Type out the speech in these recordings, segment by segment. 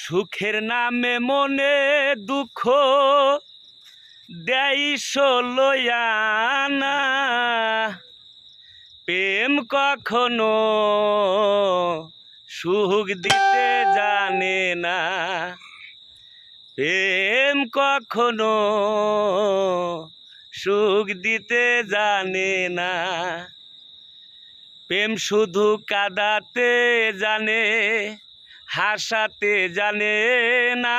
সুখের নামে মনে দুঃখ দেয় লয়ানা। প্রেম কখনো সুখ দিতে জানে না, প্রেম কখনো সুখ দিতে জানে না। প্রেম শুধু কাঁদাতে জানে, হাসাতে জানে না।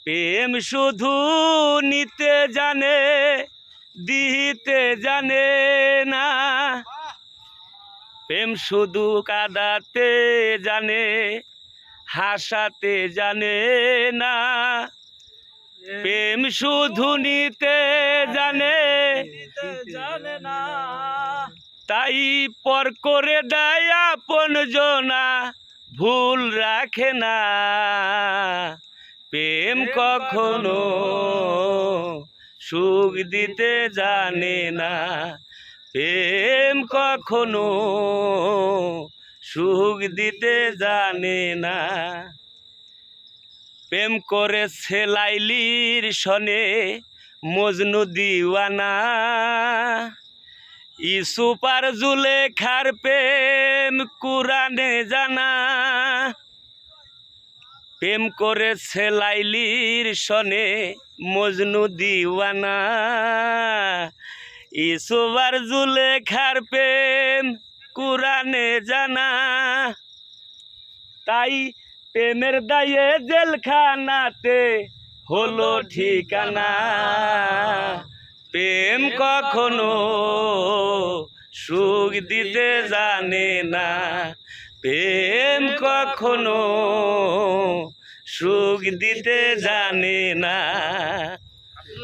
প্রেম শুধু নিতে জানে, দিতে জানে না। প্রেম শুধু কাঁদাতে জানে, হাসাতে জানে না। প্রেম শুধু নিতে জানে না। তাই পর করে দেয় আপন জনা, ভুল রাখে না। প্রেম কখনো সুখ দিতে জানে না, প্রেম কখনো সুখ দিতে জানে না। প্রেম করেছে লাইলির সনে মজনু দিওয়ানা। ইউসুফ আর জুলেখার প্রেম কুরআনে জানা। প্রেম করেছে লাইলির সনে মজনু দিওয়ানা। ইউসুফ আর জুলেখার প্রেম কুরআনে জানা। তাই প্রেমের দায়ে জেলখানাতে হলো ঠিকানা। প্রেম কখনো সুখ দিতে জানে না, প্রেম কখনো সুখ দিতে জানে না।